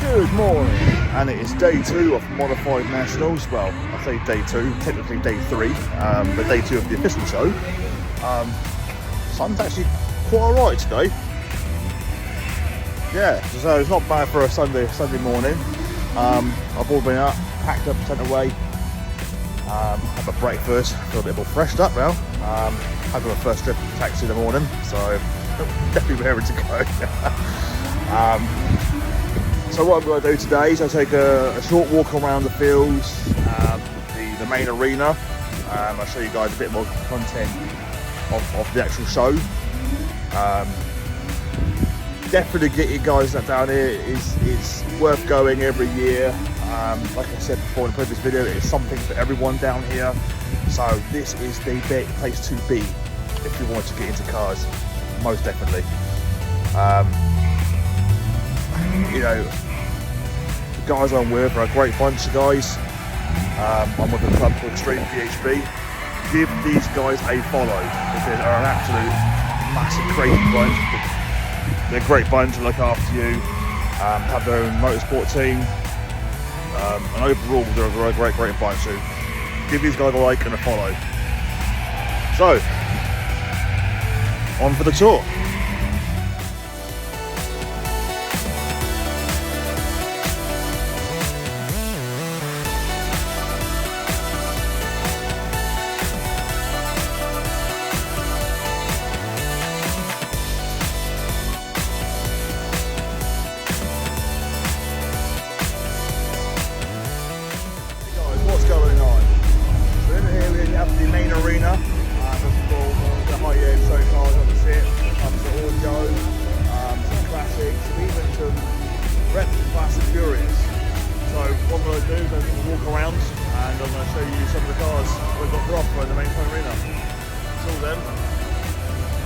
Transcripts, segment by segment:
Good morning, and it is day 2 of Modified Nationals. Well, I say day 2, technically day 3, but day 2 of the official show. Sun's actually quite alright today. Yeah, so it's not bad for a Sunday morning. I've all been up, packed up, sent away. Had my breakfast, feel a bit more freshed up now. Had my first trip taxi in the morning, so definitely raring to go. So what I'm going to do today is I'll take a short walk around the fields, the main arena. I'll show you guys a bit more content of the actual show. Definitely get you guys down here. It's worth going every year. Like I said before in the previous video, it's something for everyone down here. So this is the place to be if you want to get into cars, most definitely. You know, the guys I'm with are a great bunch of guys. I'm with a club called Extreme PHB. Give these guys a follow because they're an absolute massive crazy bunch. They're a great bunch to look after you, have their own motorsport team, and overall they're a great bunch. So give these guys a like and a follow. So, on for the tour.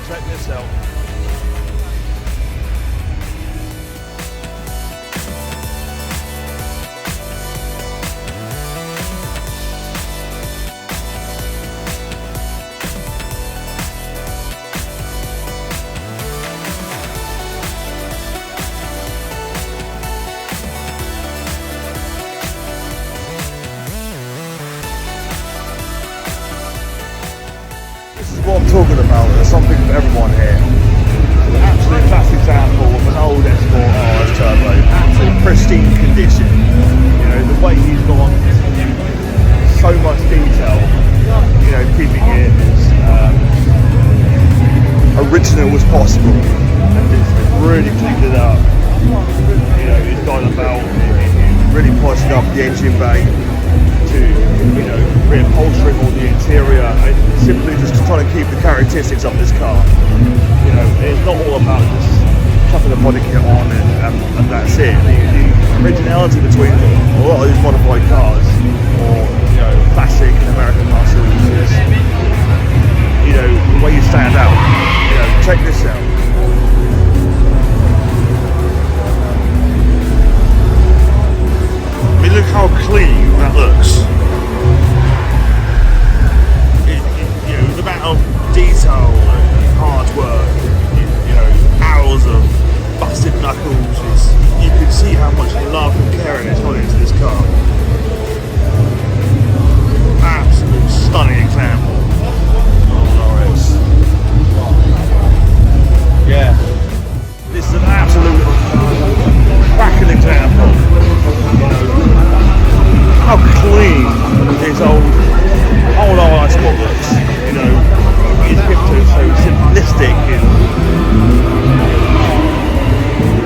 Check this out. What I'm talking about, there's something for everyone here. An absolute classic example of an old Esport RS Turbo, absolute pristine condition. You know, the way he's got so much detail, you know, keeping it as original as possible, and just really cleaned it up. You know, he's got about really polishing up the engine bay, to, you know, reupholstering all the interior, and simply just trying to keep the characteristics of this car. You know, it's not all about just chucking the body kit on and that's it. The originality between a lot of these modified cars, or, you know, classic and American muscles, is, you know, the way you stand out. You know, check this out. I mean, look how clean that looks. You know, the amount of detail and hard work, you know, hours of busted knuckles, you can see how much love and caring is gone into this car. Absolute stunning example of an RS. Yeah, this is an absolute cracking example. How clean this old RS Sport looks. You know, his picture is so simplistic and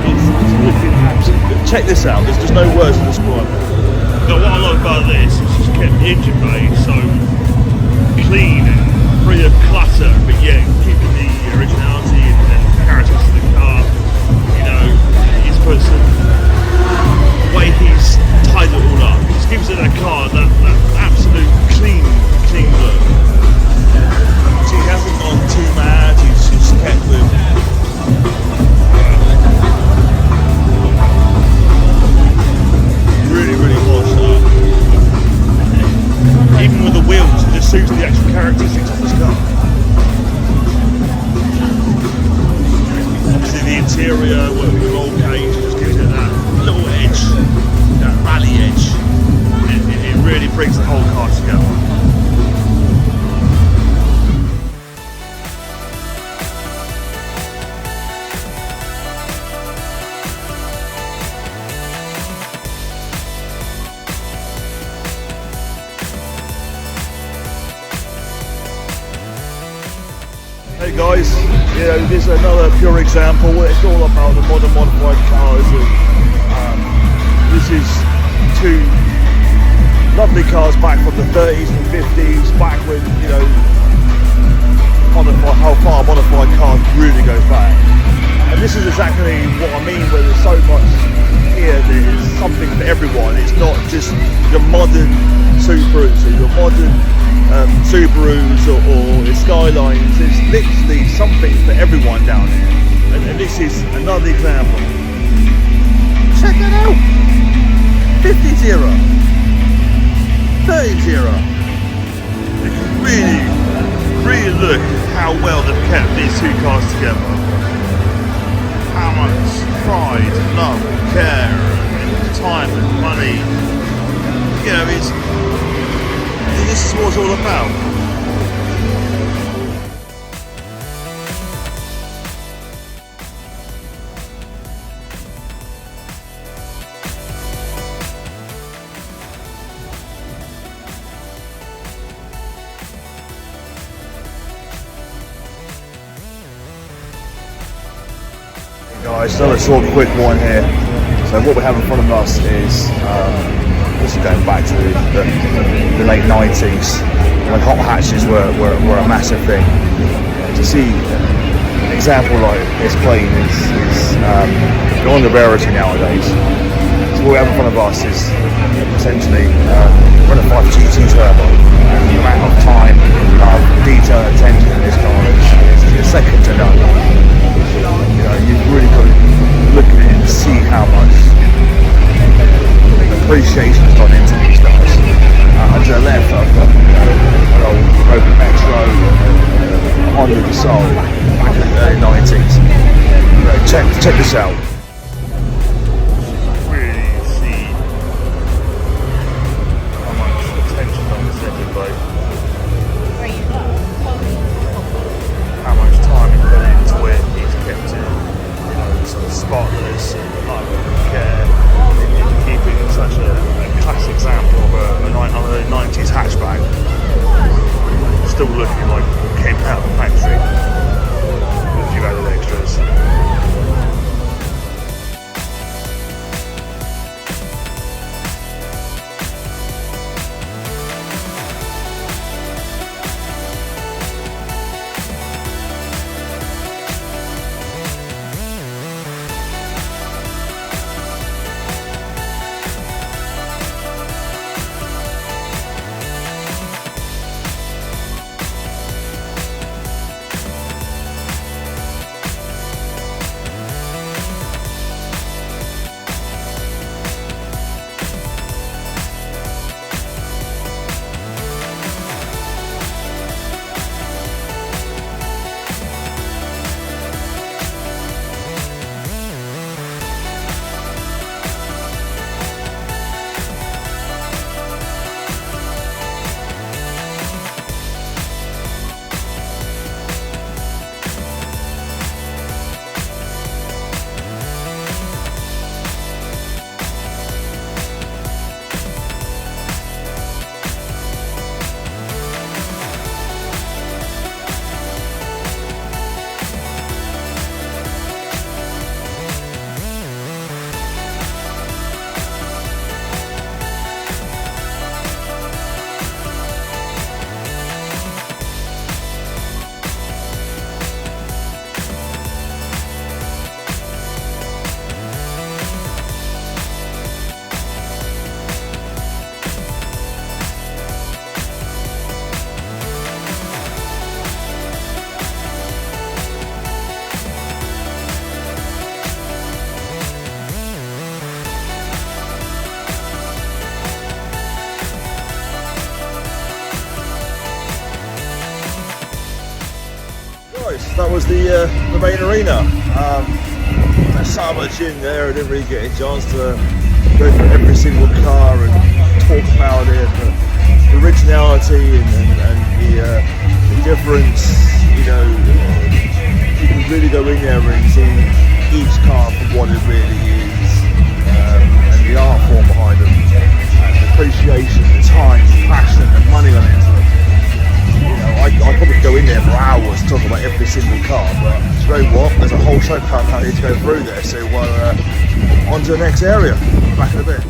it's looking absolutely. Check this out. There's just no words to describe it. Now, what I love about this is just kept the engine bay so clean and free of clutter, but yet keeping the originality and characteristics of the car. You know, he's put some Right guys, you know, this is another pure example. It's all about the modern modified cars, and this is two lovely cars back from the 30s and 50s, back when, you know, how far modified cars really go back. And this is exactly what I mean, where there's so much here, there's something for everyone. It's not just your modern Subarus or your modern Subarus or the Skylines. There's literally something for everyone down here, and this is another example. Check that out. 50-0, 30-0. You can really look how well they've kept these two cars together. How much pride, love, care, and time and money. You know, this is what it's all about. Guys, another short quick one here. So what we have in front of us is this is going back to the late 90s when hot hatches were a massive thing. To see an example like this plane is beyond the rarity nowadays. So what we have in front of us is essentially Renault 5 GT Turbo. The amount of time, love, detail and attention in this car is second to none. You know, you've really got to look at it and see how much appreciation has gone into these guys. And to the left, I've got an old Rover Metro, Honda Gazoo back in the early 90s. Check this out. Really see how much attention on this engine bay. How much time he put into it. He's kept it, you know, sort of spotless and love and care. Keeping such a classic example of a 90s hatchback, still looking like it came out of the factory with a few added extras. That was the main arena. There's so much in there. I didn't really get a chance to go through every single car and talk about it, the originality and the difference. You know, you can really go in there and see each car for what it really is, and the art form behind them, and the appreciation, the time, the passion, the money on it. You know, I probably go in there for hours talking about every single car, but you know what? There's a whole show pack here to go through there, so on to the next area. Back in a bit.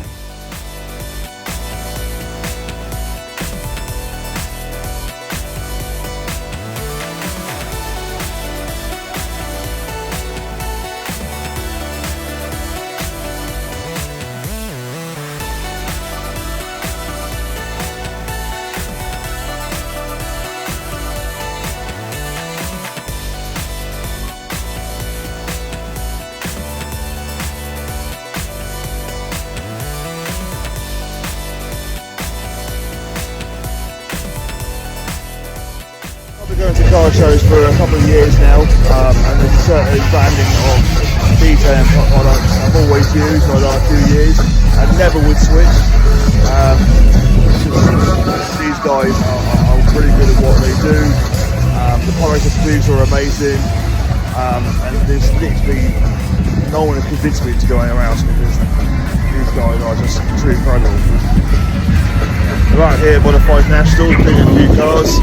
Going to car shows for a couple of years now, and there's a certain branding of detailing products I've always used for the last few years and never would switch. These guys are really good at what they do. The products they produce are amazing, and there's literally no one has convinced me to go anywhere else because these guys are just too incredible. Right here, Modified National, cleaning a few cars.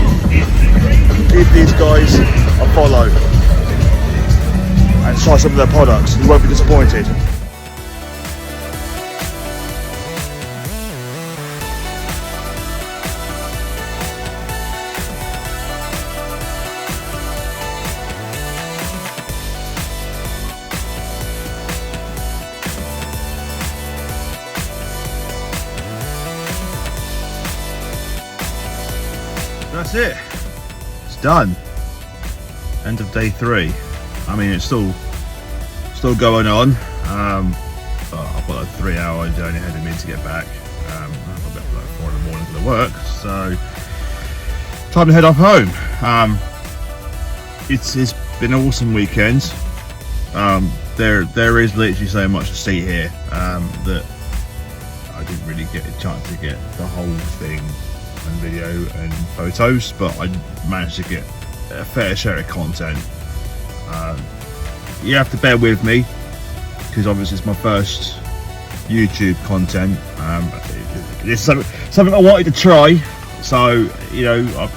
Give these guys a follow and try some of their products. You won't be disappointed. That's it. Done. End of day 3. I mean, it's still going on. But I've got a 3-hour journey ahead of me to get back. I've got about 4 in the morning for the work, so time to head off home. It's been an awesome weekend. There is literally so much to see here that I didn't really get a chance to get the whole thing and video and photos, but I managed to get a fair share of content. You have to bear with me because obviously it's my first YouTube content. It's something I wanted to try, so you know I've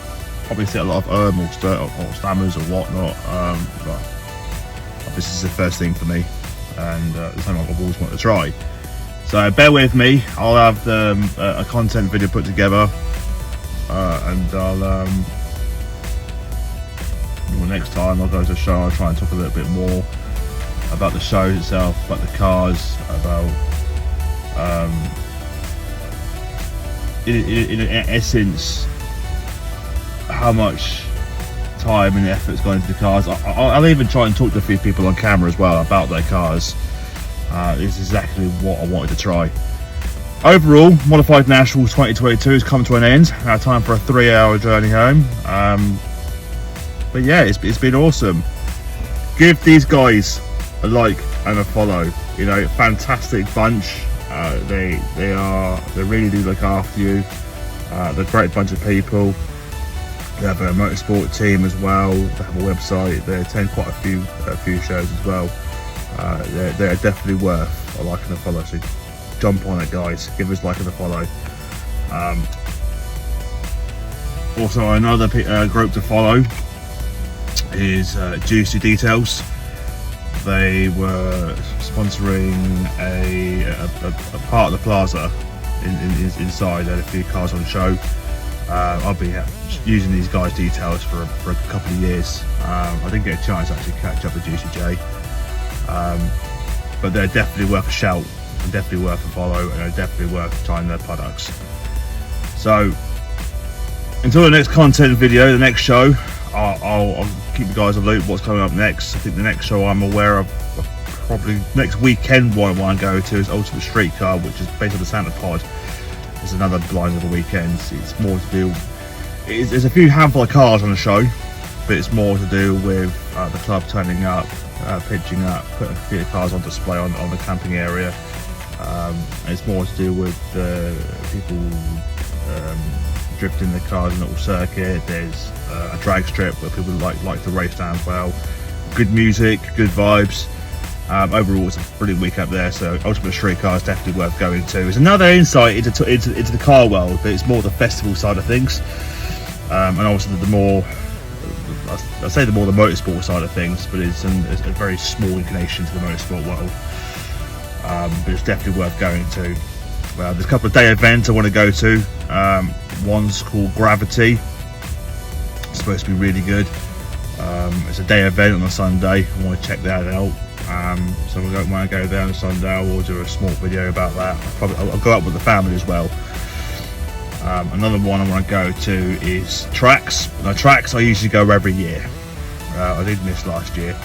probably see a lot of or stammers or whatnot, but this is the first thing for me, and it's something I've always wanted to try. So bear with me. I'll have a content video put together. And I'll next time I'll go to a show. I'll try and talk a little bit more about the show itself, about the cars, about in essence how much time and effort is going into the cars. I'll even try and talk to a few people on camera as well about their cars. It's exactly what I wanted to try. Overall, Modified Nationals 2022 has come to an end. Now time for a 3-hour journey home. But yeah, it's been awesome. Give these guys a like and a follow. You know, fantastic bunch. They really do look after you. They're a great bunch of people. They have a motorsport team as well. They have a website. They attend quite a few shows as well. They're definitely worth a like and a follow. So jump on it, guys. Give us a like and a follow. Also, another group to follow is Juicy Details. They were sponsoring a part of the plaza inside. They had a few cars on show. I'll be using these guys' details for a couple of years. I didn't get a chance to actually catch up with Juicy J, but they're definitely worth a shout and definitely worth a follow, and they're definitely worth trying their products. So until the next content video, the next show, I'll keep you guys in the loop what's coming up next. I think the next show I'm aware of, probably next weekend, one I want to go to is Ultimate Street Car, which is based on the Santa Pod. It's another blind of the weekends. It's more to do, there's a few handful of cars on the show, but it's more to do with the club turning up, pitching up, putting a few cars on display on the camping area. It's more to do with people drifting their cars in a little circuit. There's a drag strip where people like to race down as well. Good music, good vibes. Overall, it's a brilliant week up there, so Ultimate Street Car is definitely worth going to. It's another insight into the car world, but it's more the festival side of things. And also the more, I say the more the motorsport side of things, but it's a very small inclination to the motorsport world. But it's definitely worth going to. There's a couple of day events I want to go to. One's called Gravity. It's supposed to be really good. It's a day event on a Sunday. I want to check that out. So when I go there on a Sunday, I will do a small video about that. I'll go up with the family as well. Another one I want to go to is Tracks. Now, Tracks I usually go every year. I did miss last year.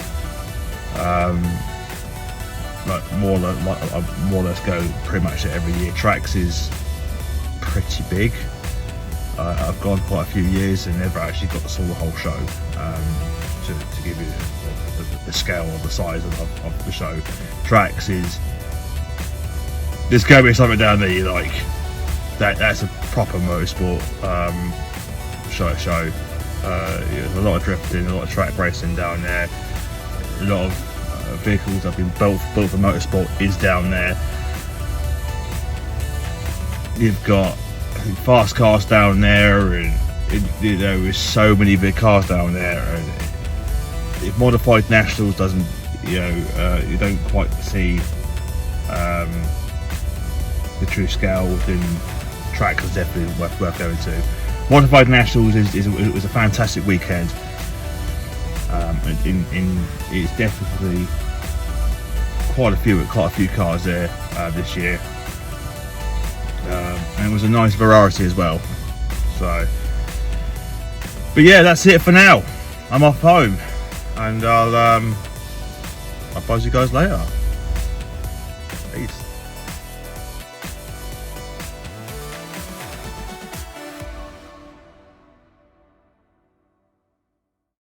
But more or less go pretty much every year. Tracks is pretty big. I've gone quite a few years and never actually got to saw the whole show. To give you the scale of the size of the show, Tracks is, there's going to be something down there you like. That's a proper motorsport show. There's a lot of drifting, a lot of track racing down there. A lot of vehicles that have been built for motorsport is down there. You've got fast cars down there, and there is so many big cars down there. And if Modified Nationals doesn't, you don't quite see the true scale, then Tracks is definitely worth going to. Modified Nationals was a fantastic weekend. It's definitely quite a few cars there this year, and it was a nice variety as well. So, but yeah, that's it for now. I'm off home, and I'll buzz you guys later. Peace.